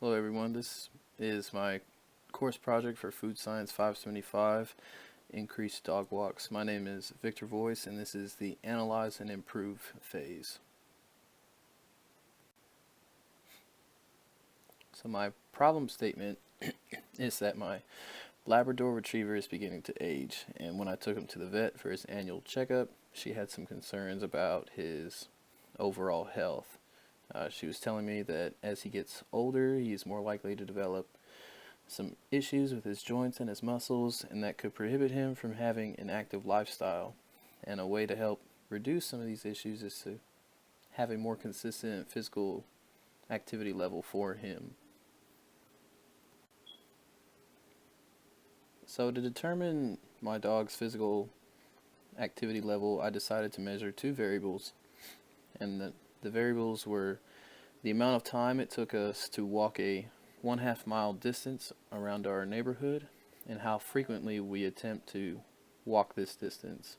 Hello everyone, this is my course project for Food Science 575, Increased Dog Walks. My name is Victor Voyce and this is the Analyze and Improve phase. So my problem statement is that my Labrador Retriever is beginning to age, and when I took him to the vet for his annual checkup, she had some concerns about his overall health. She was telling me that as he gets older, he's more likely to develop some issues with his joints and his muscles, and that could prohibit him from having an active lifestyle. And a way to help reduce some of these issues is to have a more consistent physical activity level for him. So to determine my dog's physical activity level, I decided to measure two variables, and the variables were the amount of time it took us to walk a 1/2 mile distance around our neighborhood and how frequently we attempt to walk this distance.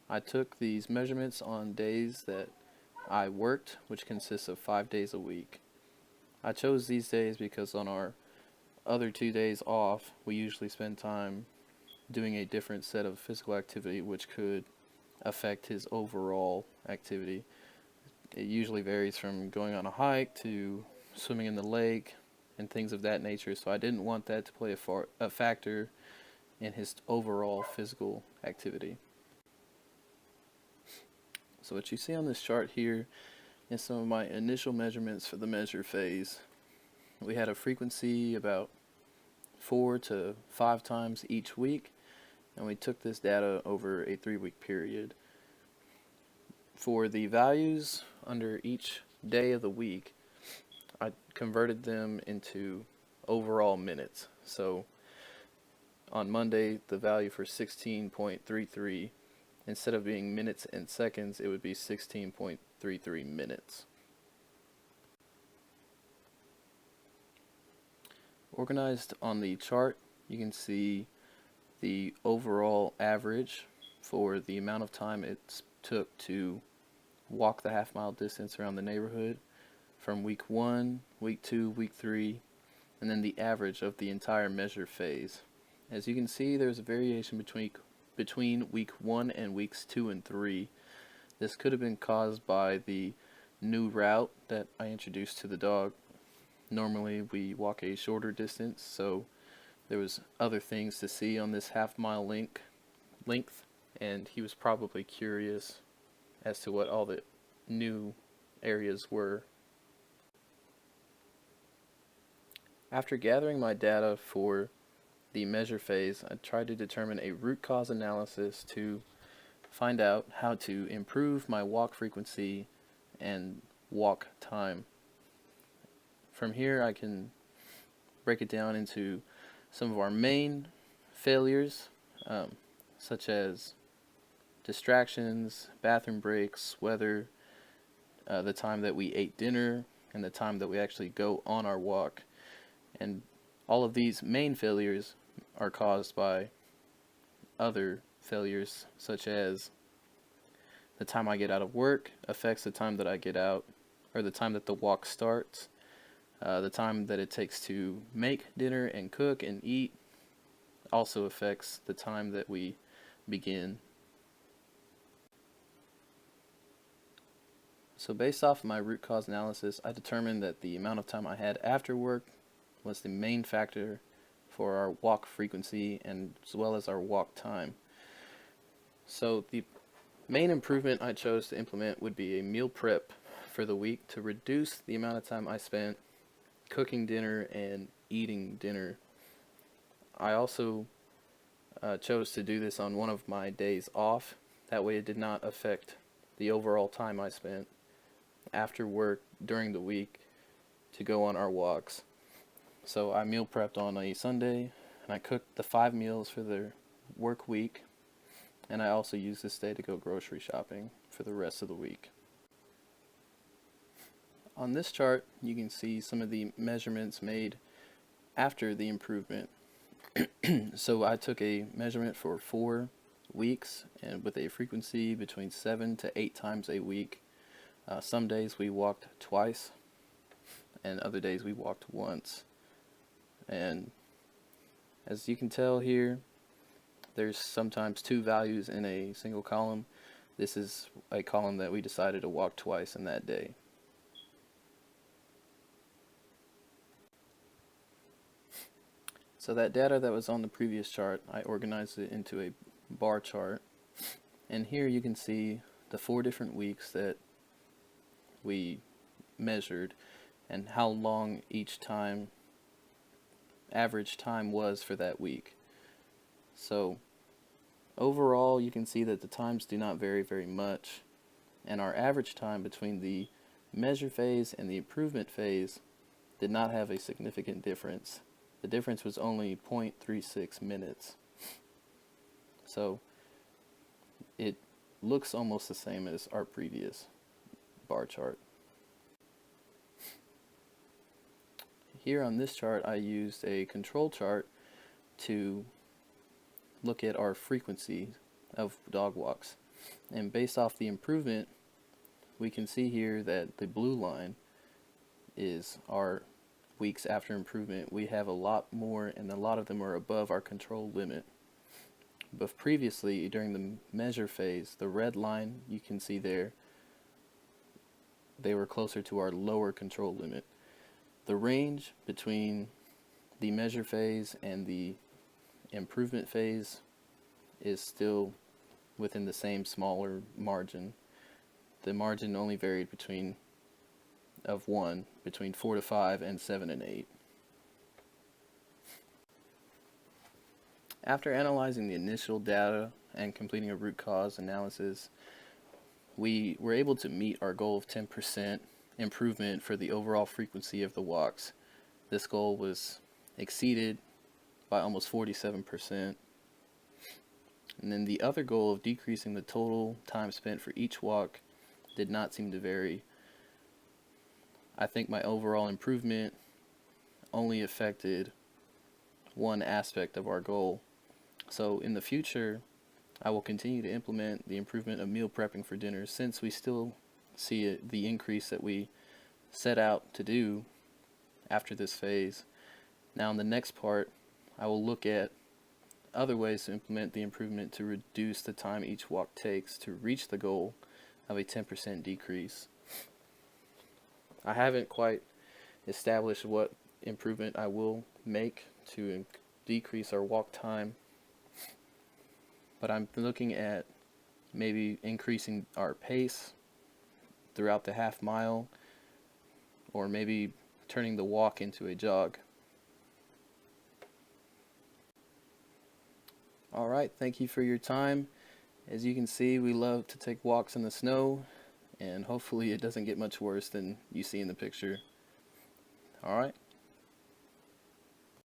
I took these measurements on days that I worked, which consists of 5 days a week. I chose these days because on our other 2 days off, we usually spend time doing a different set of physical activity which could affect his overall activity. It usually varies from going on a hike to swimming in the lake and things of that nature, so I didn't want that to play a factor in his overall physical activity. So what you see on this chart here is some of my initial measurements for the measure phase. We had a frequency about 4 to 5 times each week, and we took this data over a 3-week period. For the values under each day of the week, I converted them into overall minutes. So on Monday, the value for 16.33, instead of being minutes and seconds, it would be 16.33 minutes. Organized on the chart, you can see the overall average for the amount of time it took to walk the 1/2 mile distance around the neighborhood from week 1, week 2, week 3, and then the average of the entire measure phase. As you can see, there's a variation between week 1 and weeks 2 and 3. This could have been caused by the new route that I introduced to the dog. Normally we walk a shorter distance, so there was other things to see on this 1/2 mile length, and he was probably curious as to what all the new areas were. After gathering my data for the measure phase, I tried to determine a root cause analysis to find out how to improve my walk frequency and walk time. From here I can break it down into some of our main failures, such as distractions, bathroom breaks, weather, the time that we ate dinner, and the time that we actually go on our walk. And all of these main failures are caused by other failures, such as the time I get out of work affects the time that I get out, or the time that the walk starts. The time that it takes to make dinner and cook and eat also affects the time that we begin. So based off of my root cause analysis, I determined that the amount of time I had after work was the main factor for our walk frequency and as well as our walk time. So the main improvement I chose to implement would be a meal prep for the week to reduce the amount of time I spent cooking dinner and eating dinner. I also chose to do this on one of my days off. That way it did not affect the overall time I spent after work during the week to go on our walks. So I meal prepped on a Sunday, and I cooked the 5 meals for the work week, and I also used this day to go grocery shopping for the rest of the week. On this chart, you can see some of the measurements made after the improvement. So I took a measurement for 4 weeks and with a frequency between 7 to 8 times a week. Some days we walked twice. and other days we walked once. And as you can tell here, there's sometimes two values in a single column. This is a column that we decided to walk twice in that day. So that data that was on the previous chart, I organized it into a bar chart. And here you can see the 4 different weeks that we measured and how long each time, average time was for that week. So overall, you can see that the times do not vary very much, and our average time between the measure phase and the improvement phase did not have a significant difference. The difference was only 0.36 minutes. So it looks almost the same as our previous bar chart. Here on this chart, I used a control chart to look at our frequency of dog walks. And based off the improvement, we can see here that the blue line is our weeks after improvement. We have a lot more, and a lot of them are above our control limit. But previously, during the measure phase, the red line you can see there, they were closer to our lower control limit. The range between the measure phase and the improvement phase is still within the same smaller margin. The margin only varied between 4 to 5 and 7 and 8. After analyzing the initial data and completing a root cause analysis, we were able to meet our goal of 10% improvement for the overall frequency of the walks. This goal was exceeded by almost 47%. And then the other goal of decreasing the total time spent for each walk did not seem to vary. I think my overall improvement only affected one aspect of our goal. So in the future, I will continue to implement the improvement of meal prepping for dinner, since we still see the increase that we set out to do after this phase. Now in the next part, I will look at other ways to implement the improvement to reduce the time each walk takes to reach the goal of a 10% decrease. I haven't quite established what improvement I will make to decrease our walk time, but I'm looking at maybe increasing our pace throughout the half mile, or maybe turning the walk into a jog. Alright, thank you for your time. As you can see, we love to take walks in the snow, and hopefully it doesn't get much worse than you see in the picture. Alright.